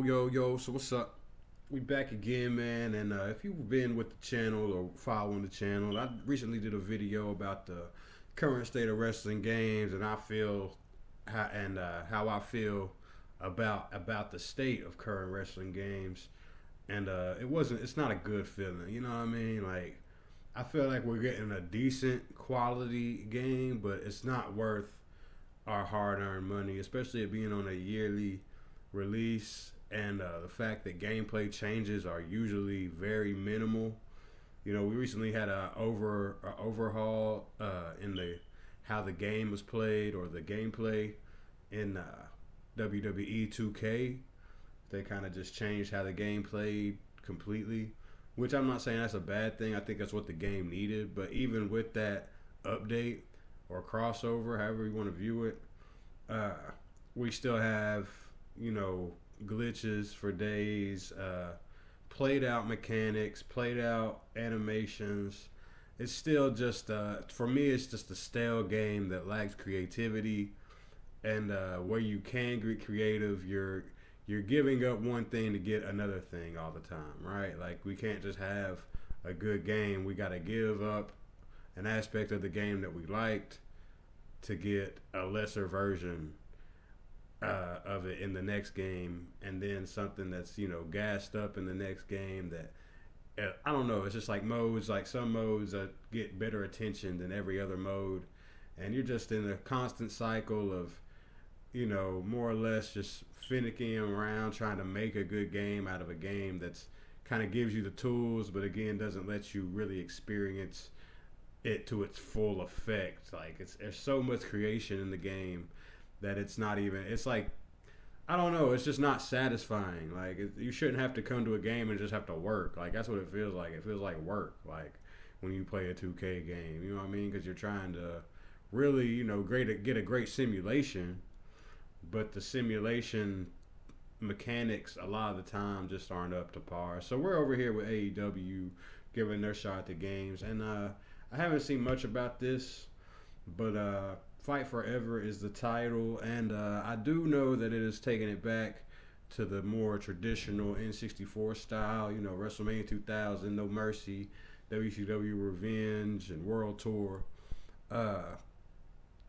Yo. So what's up? We back again, man. And if you've been with the channel or following the channel, I recently did a video about the current state of wrestling games, and how I feel about the state of current wrestling games. And it's not a good feeling. You know what I mean? Like, I feel like we're getting a decent quality game, but it's not worth our hard-earned money, especially it being on a yearly release, and the fact that gameplay changes are usually very minimal. You know, we recently had a overhaul in the how the game was played, or the gameplay in WWE 2K. They kind of just changed how the game played completely, which I'm not saying that's a bad thing. I think that's what the game needed. But even with that update or crossover, however you want to view it, we still have, glitches for days, played out mechanics, played out animations. It's still just, for me, it's just a stale game that lacks creativity. And where you can get creative, you're giving up one thing to get another thing all the time, right? Like, we can't just have a good game. We got to give up an aspect of the game that we liked to get a lesser version of it in the next game, and then something that's gassed up in the next game that I don't know. It's just like modes, like some modes that get better attention than every other mode, and you're just in a constant cycle of more or less just finicking around trying to make a good game out of a game that's kind of gives you the tools, but again doesn't let you really experience it to its full effect. Like, there's so much creation in the game that it's not even, it's like, I don't know, it's just not satisfying. Like, you shouldn't have to come to a game and just have to work. Like, that's what it feels like. It feels like work, like when you play a 2K game, you know what I mean? Because you're trying to really, get a great simulation, but the simulation mechanics a lot of the time just aren't up to par. So we're over here with AEW giving their shot at the games, and I haven't seen much about this, but Fight Forever is the title, and I do know that it is taking it back to the more traditional N64 style, WrestleMania 2000, No Mercy, WCW Revenge, and World Tour,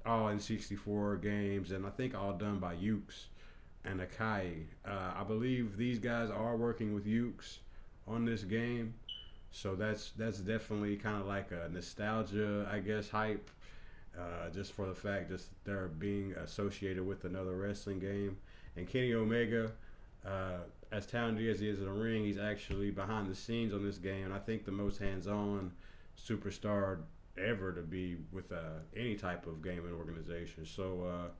all in 64 games, and I think all done by Ukes and Akai. I believe these guys are working with Ukes on this game, so that's definitely kind of like a nostalgia, I guess, hype. Just for the fact just they're being associated with another wrestling game. And Kenny Omega, as talented as he is in the ring, he's actually behind the scenes on this game. And I think the most hands-on superstar ever to be with any type of gaming organization. So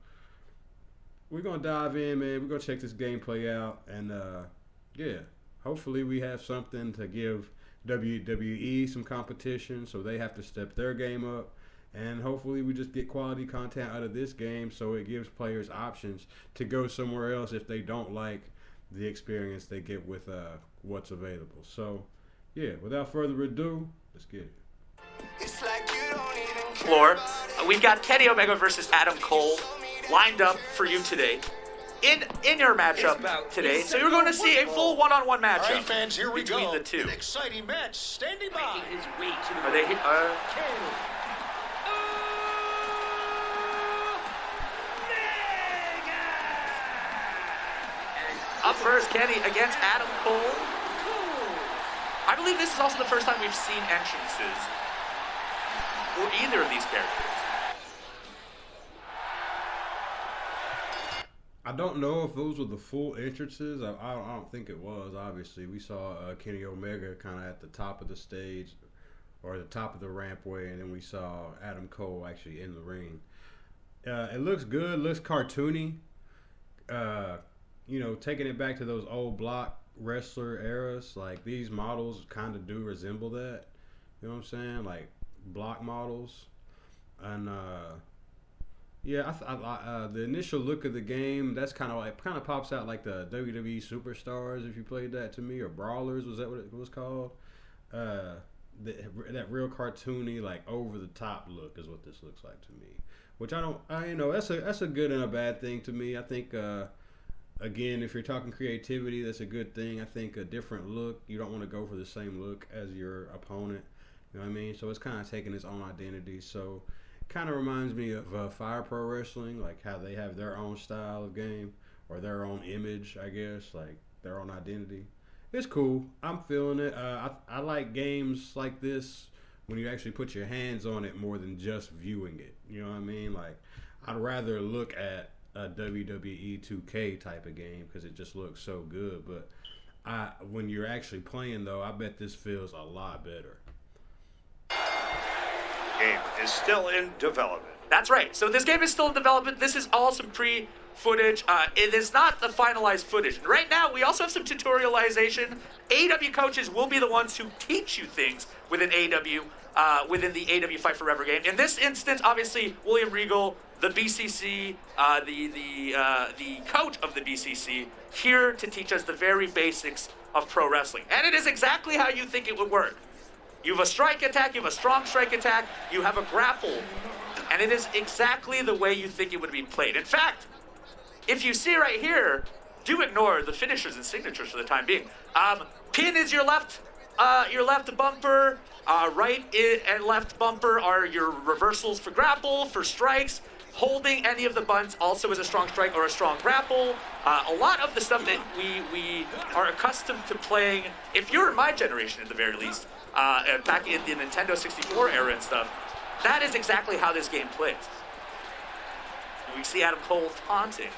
we're going to dive in, man. We're going to check this gameplay out. And, hopefully we have something to give WWE some competition, so they have to step their game up. And hopefully we just get quality content out of this game, so it gives players options to go somewhere else if they don't like the experience they get with what's available. So, without further ado, let's get it. It's like you don't even floor. We've got Kenny Omega versus Adam Cole lined up for you today. In your matchup today, so you're going to see a full one-on-one matchup. All right, fans, here we between go. The two. An exciting match standing by. Are they? Up first, Kenny against Adam Cole. I believe this is also the first time we've seen entrances for either of these characters. I don't know if those were the full entrances. I don't think it was, obviously. We saw Kenny Omega kind of at the top of the stage, or the top of the rampway, and then we saw Adam Cole actually in the ring. It looks good, looks cartoony. Taking it back to those old block wrestler eras, like these models kind of do resemble that. You know what I'm saying? Like block models. And the initial look of the game, that's kind of pops out like the WWE Superstars, if you played that, to me, or Brawlers, was that what it was called? That real cartoony, like over the top look is what this looks like to me. Which that's a good and a bad thing to me. I think again, if you're talking creativity, that's a good thing. I think a different look. You don't want to go for the same look as your opponent. You know what I mean? So it's kind of taking its own identity. So kind of reminds me of Fire Pro Wrestling, like how they have their own style of game or their own image, I guess, like their own identity. It's cool. I'm feeling it. I like games like this when you actually put your hands on it more than just viewing it. You know what I mean? Like, I'd rather look at a WWE 2K type of game because it just looks so good. But when you're actually playing, though, I bet this feels a lot better. Game is still in development. That's right. So this game is still in development. This is all some pre-footage. It is not the finalized footage. And right now, we also have some tutorialization. AEW coaches will be the ones who teach you things within AEW, within the AEW Fight Forever game. In this instance, obviously, William Regal, the BCC, the coach of the BCC, here to teach us the very basics of pro wrestling. And it is exactly how you think it would work. You have a strike attack, you have a strong strike attack, you have a grapple, and it is exactly the way you think it would be played. In fact, if you see right here, do ignore the finishers and signatures for the time being. Pin is your left bumper, right and left bumper are your reversals for grapple, for strikes. Holding any of the buttons also is a strong strike or a strong grapple. A lot of the stuff that we are accustomed to playing, if you're in my generation at the very least, back in the Nintendo 64 era and stuff, that is exactly how this game plays. We see Adam Cole taunting.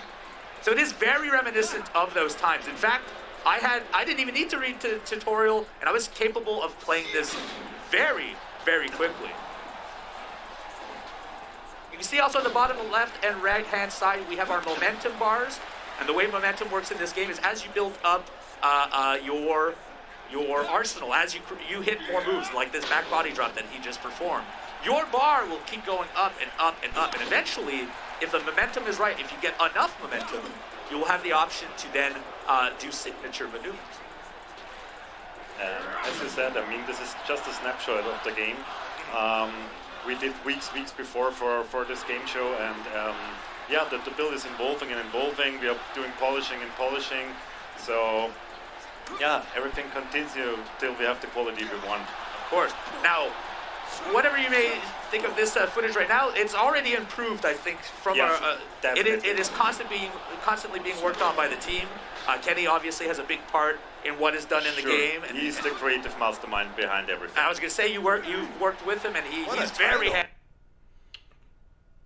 So it is very reminiscent of those times. In fact, I didn't even need to read the tutorial, and I was capable of playing this very, very quickly. You can see also at the bottom left and right hand side, we have our momentum bars. And the way momentum works in this game is as you build up your arsenal, as you hit more moves, like this back body drop that he just performed, your bar will keep going up and up and up. And eventually, if the momentum is right, if you get enough momentum, you will have the option to then do signature maneuvers. As you said, I mean, this is just a snapshot of the game. We did weeks before for this game show, and yeah, the build is evolving and evolving. We are doing polishing and polishing. So yeah, everything continues till we have the quality we want. Of course. Now, whatever you may think of this footage right now, it's already improved, I think, from yes, it is constantly being worked on by the team. Kenny obviously has a big part in what is done in the game. And he's the creative mastermind behind everything. I was going to say you worked with him, and he's very happy.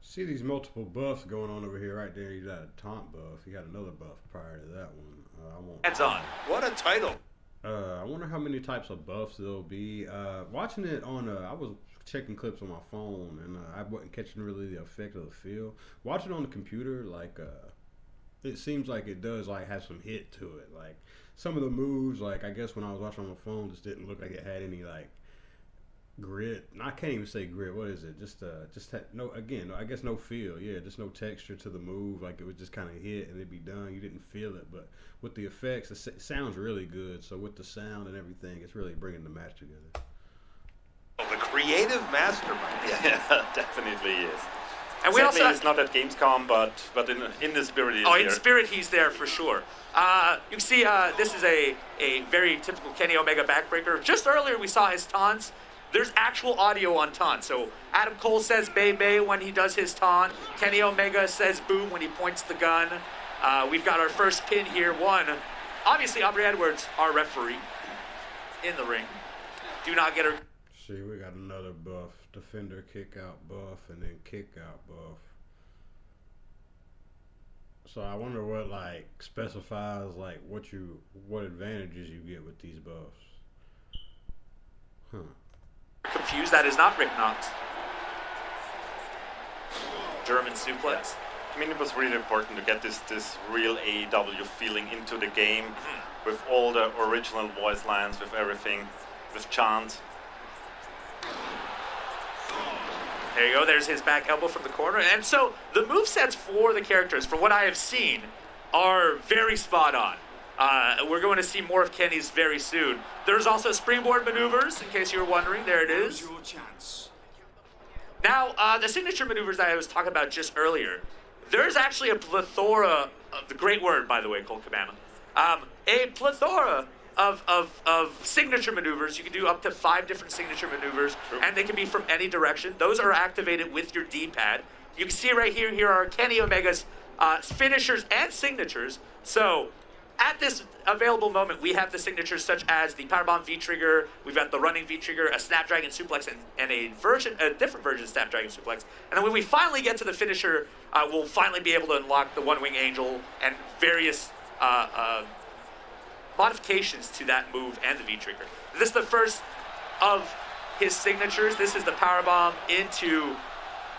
See these multiple buffs going on over here right there. You got a taunt buff. You got another buff prior to that one. Hands on. What a title. I wonder how many types of buffs there'll be. Watching it on, I was checking clips on my phone, and I wasn't catching really the effect of the feel. Watching on the computer, like, it seems like it does, like, have some hit to it. Like, some of the moves, like, I guess when I was watching on my phone, just didn't look like it had any, like, grit. I can't even say grit. What is it? Just had I guess no feel. Yeah, just no texture to the move. Like, it would just kind of hit and it'd be done. You didn't feel it. But with the effects, it sounds really good. So with the sound and everything, it's really bringing the match together. Oh, the creative mastermind. Yeah, definitely is. And we Sadly, also he's not at Gamescom, but in the spirit he's here. here. In spirit he's there for sure. You can see this is a very typical Kenny Omega backbreaker. Just earlier we saw his taunts. There's actual audio on taunt. So Adam Cole says "bay bay" when he does his taunt. Kenny Omega says "boom" when he points the gun. We've got our first pin here. Obviously Aubrey Edwards, our referee, in the ring. Do not get her. See, we got another buff. Defender kick out buff and then kick out buff. So I wonder what, like, specifies, like, what advantages you get with these buffs. Huh. Confused, that is not Rick Knox. German suplex. I mean, it was really important to get this real AEW feeling into the game, with all the original voice lines, with everything, with chants. There you go. There's his back elbow from the corner. And so the movesets for the characters, from what I have seen, are very spot on. We're going to see more of Kenny's very soon. There's also springboard maneuvers, in case you were wondering. There it is. Now, the signature maneuvers that I was talking about just earlier, there's actually a plethora of the great word, by the way, Cole Cabana. A plethora of signature maneuvers. You can do up to 5 different signature maneuvers, and they can be from any direction. Those are activated with your D-pad. You can see right here are Kenny Omega's finishers and signatures. So at this available moment, we have the signatures such as the Powerbomb V-Trigger, we've got the running V-Trigger, a Snapdragon Suplex, and a different version of Snapdragon Suplex. And then when we finally get to the finisher, we'll finally be able to unlock the One Wing Angel and various modifications to that move and the V-Trigger. This is the first of his signatures. This is the Powerbomb into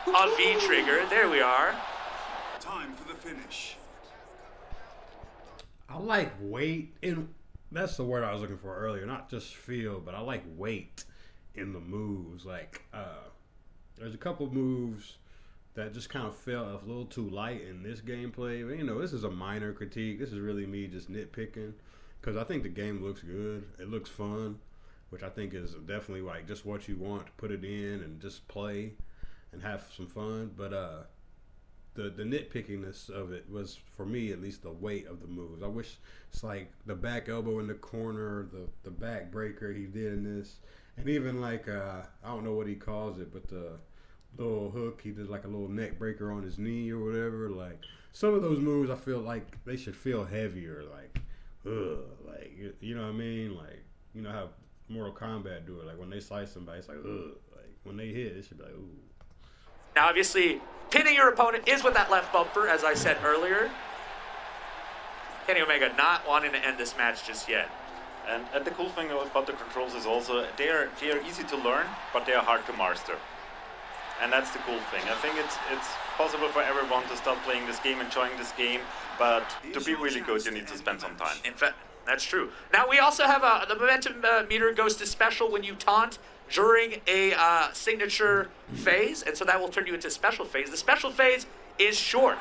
a V-Trigger. There we are. Time for the finish. I like weight in. That's the word I was looking for earlier. Not just feel, but I like weight in the moves. Like, there's a couple moves that just kind of felt a little too light in this gameplay. But, you know, this is a minor critique. This is really me just nitpicking. Because I think the game looks good. It looks fun, which I think is definitely like just what you want to put it in and just play and have some fun. But the nitpickiness of it was, for me at least, the weight of the moves. I wish it's like the back elbow in the corner, the back breaker he did in this, and even like I don't know what he calls it, but the little hook he did, like a little neck breaker on his knee or whatever. Like some of those moves, I feel like they should feel heavier. Like, like you know what I mean? Like, you know how Mortal Kombat do it. Like when they slice somebody, it's like like when they hit, it should be like ooh. Now, obviously, pinning your opponent is with that left bumper, as I said earlier. Kenny Omega not wanting to end this match just yet. And the cool thing about the controls is also they are easy to learn, but they are hard to master. And that's the cool thing. I think it's possible for everyone to start playing this game, enjoying this game, but to be really good, you need to spend some time. In fact, that's true. Now, we also have the momentum meter goes to special when you taunt during a signature phase, and so that will turn you into special phase. The special phase is short.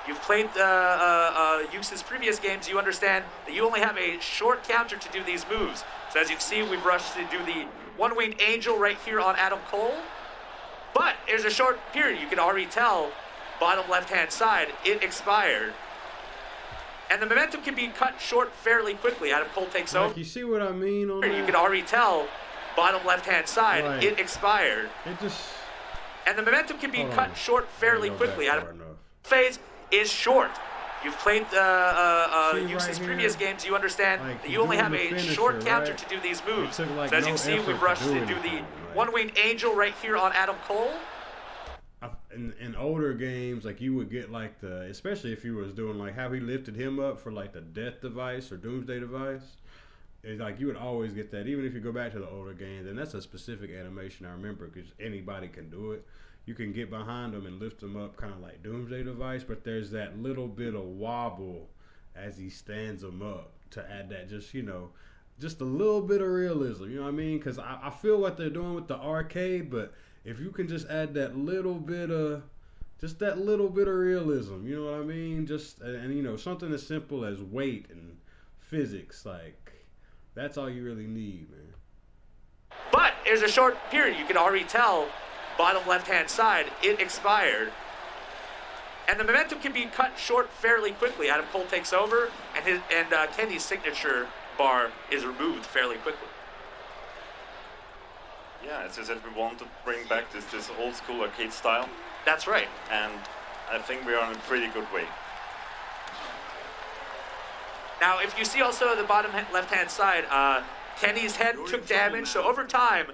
You've played Yuke's previous games, you understand that you only have a short counter to do these moves. So as you can see, we've rushed to do the One-Winged Angel right here on Adam Cole. But there's a short period. You can already tell, bottom left-hand side, it expired. And the momentum can be cut short fairly quickly. Adam Cole takes over. You see what I mean on that? You can already tell, bottom left-hand side, right. It expired. It just... And the momentum can be cut short fairly quickly. Adam phase is short. You've played Yuke's previous games, you understand that you only have a short counter to do these moves. So as you can see, we've rushed to do the One-Winged Angel right here on Adam Cole. In older games, like you would get like especially if you was doing like how he lifted him up for like the death device or doomsday device, it's like you would always get that. Even if you go back to the older games, and that's a specific animation I remember because anybody can do it. You can get behind him and lift him up kind of like doomsday device, but there's that little bit of wobble as he stands him up to add that just a little bit of realism. You know what I mean? Because I feel what they're doing with the arcade, but if you can just add that little bit of realism, you know what I mean? And something as simple as weight and physics, like that's all you really need, man. But there's a short period. You can already tell, bottom left-hand side, it expired. And the momentum can be cut short fairly quickly. Adam Cole takes over, and Kenny's signature bar is removed fairly quickly. Yeah, as I said, we want to bring back this old school arcade style. That's right. And I think we are on a pretty good way. Now, if you see also the bottom left-hand side, Kenny's head took damage, so over time,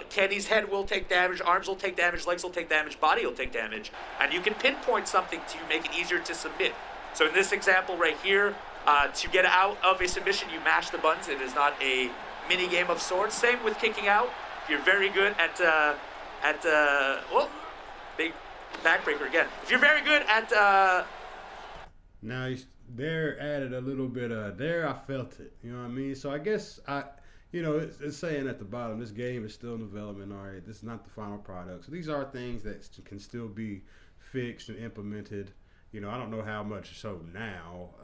Kenny's head will take damage, arms will take damage, legs will take damage, body will take damage, and you can pinpoint something to make it easier to submit. So in this example right here, to get out of a submission, you mash the buttons. It is not a mini game of sorts. Same with kicking out. If you're very good big backbreaker again. If you're very good at now there added a little bit of there. I felt it. You know what I mean? So I guess it's saying at the bottom, this game is still in development. All right, this is not the final product. So these are things that can still be fixed and implemented. I don't know how much so now.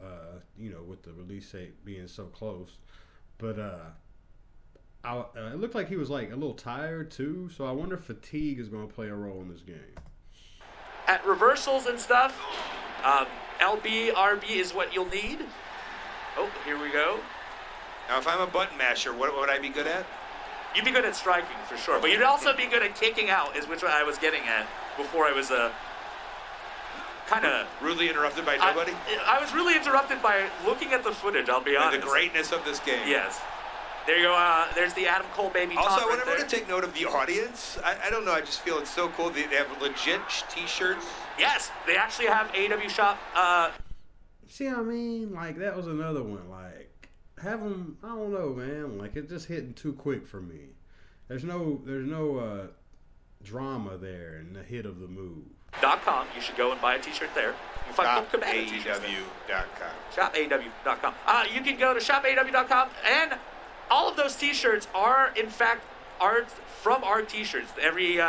With the release date being so close, but it looked like he was like a little tired too. So I wonder if fatigue is going to play a role in this game. at reversals and stuff. LB, RB is what you'll need. Oh, here we go. Now, if I'm a button masher, what would I be good at? You'd be good at striking for sure, but you'd also be good at kicking out, is which I was getting at before I was kind of rudely interrupted by nobody. I was really interrupted by looking at the footage. I'll be honest. The greatness of this game. Yes. There you go. There's the Adam Cole baby. Also, I right want everyone to take note of the audience. I don't know. I just feel it's so cool. They have legit T-shirts. Yes, they actually have AEW shop. See what I mean? Like, that was another one. Like, have them, I don't know, man. Like, it's just hitting too quick for me. There's no drama there in the hit of the move. .com. You should go and buy a T-shirt there. You can find ShopAEW.com. ShopAEW.com. You can go to ShopAEW.com, and all of those T-shirts are, in fact, from our T-shirts. Every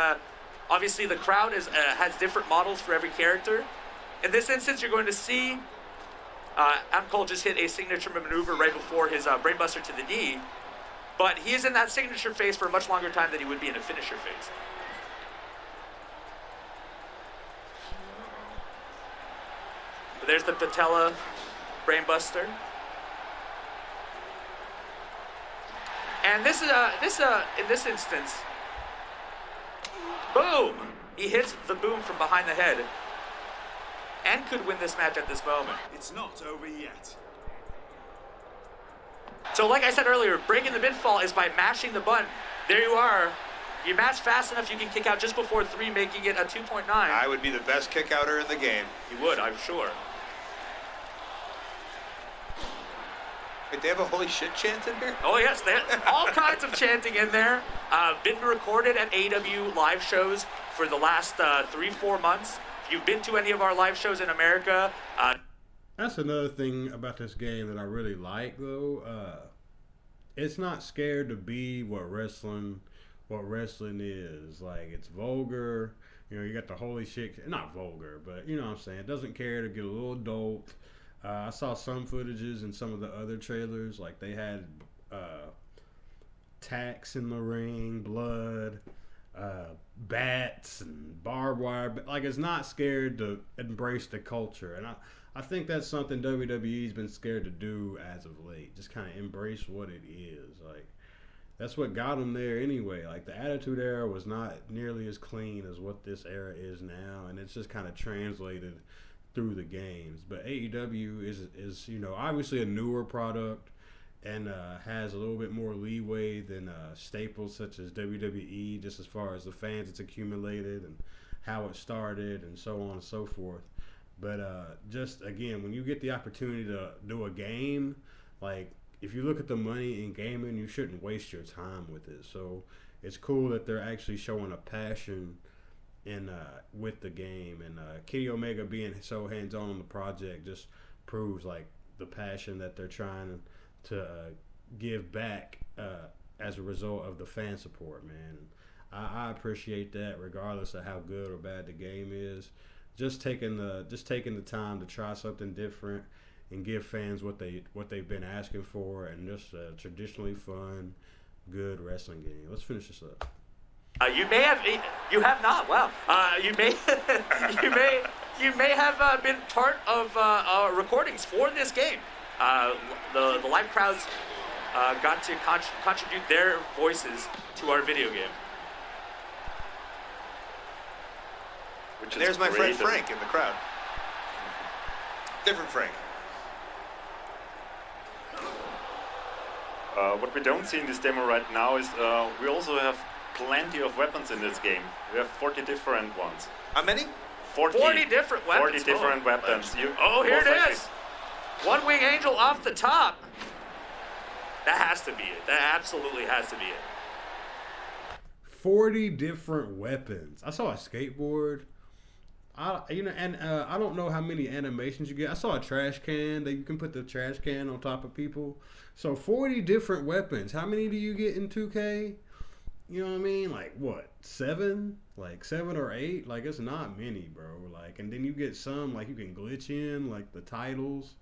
obviously the crowd has different models for every character. In this instance, you're going to see Adam Cole just hit a signature maneuver right before his brainbuster to the knee, but he is in that signature phase for a much longer time than he would be in a finisher phase. So there's the patella brainbuster. And this in this instance, boom! He hits the boom from behind the head and could win this match at this moment. It's not over yet. So like I said earlier, breaking the pinfall is by mashing the button. There you are. You mash fast enough, you can kick out just before 3, making it a 2.9. I would be the best kick outer in the game. You would, I'm sure. Wait, they have a holy shit chant in here? Oh yes, they have all kinds of chanting in there. Been recorded at AEW live shows for the last 3-4 months. If you've been to any of our live shows in America, that's another thing about this game that I really like, though. It's not scared to be what wrestling is. Like, it's vulgar. You know, you got the holy shit. Not vulgar, but you know what I'm saying. It doesn't care to get a little adult. I saw some footages in some of the other trailers. Like, they had tacks in the ring, blood, bats, and barbed wire. Like, it's not scared to embrace the culture. And I think that's something WWE's been scared to do as of late. Just kind of embrace what it is. Like, that's what got them there anyway. Like, the Attitude Era was not nearly as clean as what this era is now. And it's just kind of translated through the games. But AEW is you know, obviously a newer product and has a little bit more leeway than staples such as WWE, just as far as the fans it's accumulated and how it started and so on and so forth. But just again, when you get the opportunity to do a game, like, if you look at the money in gaming, you shouldn't waste your time with it. So it's cool that they're actually showing a passion with the game, and Kenny Omega being so hands-on on the project just proves like the passion that they're trying to give back as a result of the fan support, man. I appreciate that, regardless of how good or bad the game is. Just taking the time to try something different and give fans what they've been asking for, and just a traditionally fun, good wrestling game. Let's finish this up. You have not. Wow. You may have been part of recordings for this game. The live crowds got to contribute their voices to our video game. And there's my friend Frank in the crowd. Different Frank. What we don't see in this demo right now is we also have plenty of weapons in this game. We have 40 different ones. How many? 40 different weapons. 40 different weapons. Here it is. One Wing Angel off the top. That has to be it. That absolutely has to be it. 40 different weapons. I saw a skateboard. I don't know how many animations you get. I saw a trash can that you can put the trash can on top of people. So 40 different weapons. How many do you get in 2K? You know what I mean? Like, what, 7? Like 7 or 8? Like, it's not many, bro. Like, and then you get some, like, you can glitch in, like, the titles.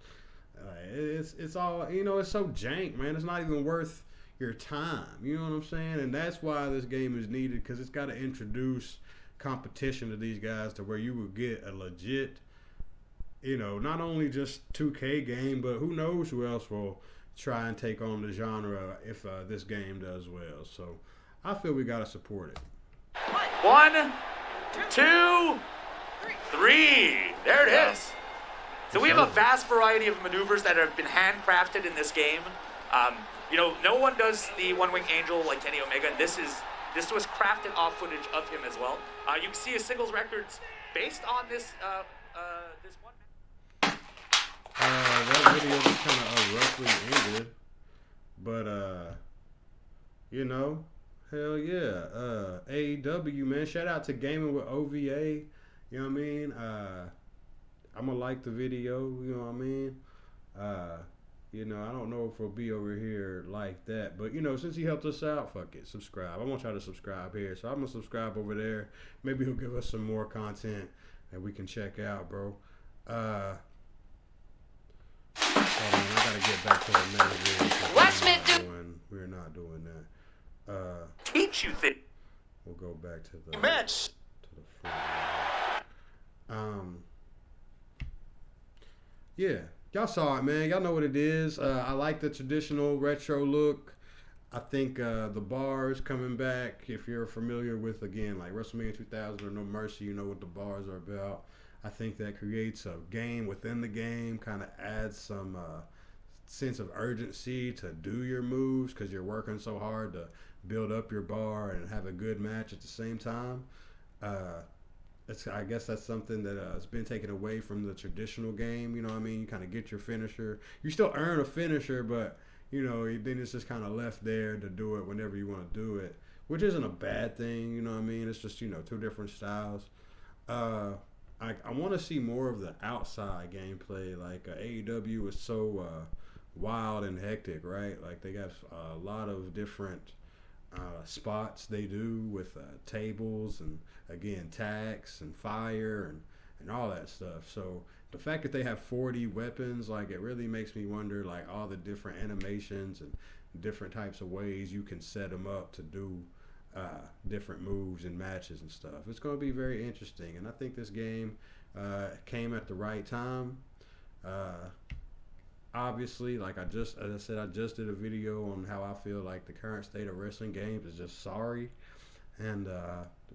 It's all, you know, it's so jank, man. It's not even worth your time. You know what I'm saying? And that's why this game is needed, because it's got to introduce competition to these guys to where you would get a legit, not only just 2K game, but who knows who else will try and take on the genre if this game does well. So I feel we got to support it. 1, 2, 3. There it is. So we have a vast variety of maneuvers that have been handcrafted in this game. No one does the One-Wing Angel like Kenny Omega, and this was crafted off footage of him as well. You can see his singles records based on this this one. That video just kind of roughly ended, but hell yeah, AEW, man, shout out to Gaming with OVA. You know what I mean? I'm gonna like the video. You know what I mean? I don't know if we'll be over here like that, but since he helped us out, fuck it, subscribe. I want y'all to subscribe here, so I'm gonna subscribe over there. Maybe he'll give us some more content that we can check out, bro. Oh man, I gotta get back to the main video. We're not doing that. Teach you things. We'll go back to the match. To the front. Yeah, y'all saw it, man. Y'all know what it is. I like the traditional retro look. I think the bars coming back. If you're familiar with, again, like WrestleMania 2000 or No Mercy, you know what the bars are about. I think that creates a game within the game, kind of adds some sense of urgency to do your moves because you're working so hard to build up your bar and have a good match at the same time. I guess that's something that has been taken away from the traditional game. You know what I mean? You kind of get your finisher. You still earn a finisher, but, then it's just kind of left there to do it whenever you want to do it, which isn't a bad thing. You know what I mean? It's just, two different styles. I want to see more of the outside gameplay. Like AEW is so wild and hectic, right? Like they got a lot of different spots they do with tables and, again, tax and fire and all that stuff. So the fact that they have 40 weapons, like, it really makes me wonder, like, all the different animations and different types of ways you can set them up to do different moves and matches and stuff. It's going to be very interesting, and I think this game came at the right time. Obviously, like as I said, I just did a video on how I feel like the current state of wrestling games is just sorry, and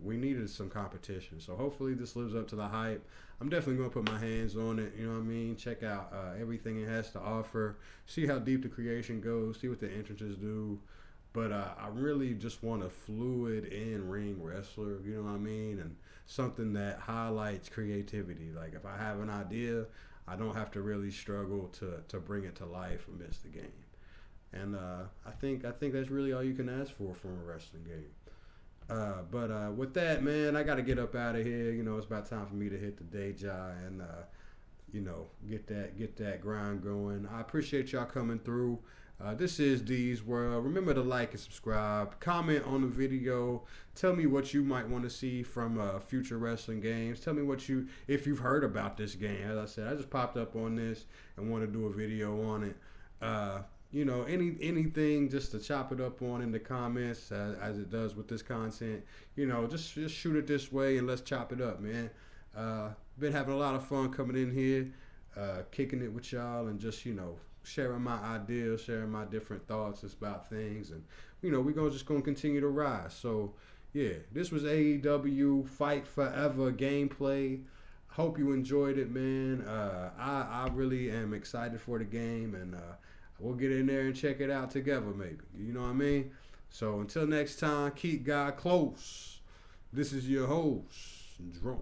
we needed some competition. So hopefully this lives up to the hype. I'm definitely going to put my hands on it, you know what I mean? Check out everything it has to offer, see how deep the creation goes, see what the entrances do. But I really just want a fluid in-ring wrestler, you know what I mean? And something that highlights creativity. Like, if I have an idea, I don't have to really struggle to bring it to life amidst the game. And I think that's really all you can ask for from a wrestling game. But with that, man, I got to get up out of here. It's about time for me to hit the day job and, get that grind going. I appreciate y'all coming through. This is D's World. Remember to like and subscribe. Comment on the video. Tell me what you might want to see from future wrestling games. Tell me if you've heard about this game. As I said, I just popped up on this and want to do a video on it. Anything just to chop it up on in the comments as it does with this content. Just shoot it this way and let's chop it up, man. Been having a lot of fun coming in here, kicking it with y'all and just, sharing my ideas, sharing my different thoughts about things, and we're just gonna continue to rise. So yeah, this was AEW Fight Forever gameplay. Hope you enjoyed it, man. I really am excited for the game, and we'll get in there and check it out together, maybe. You know what I mean? So until next time, keep God close. This is your host, Drone.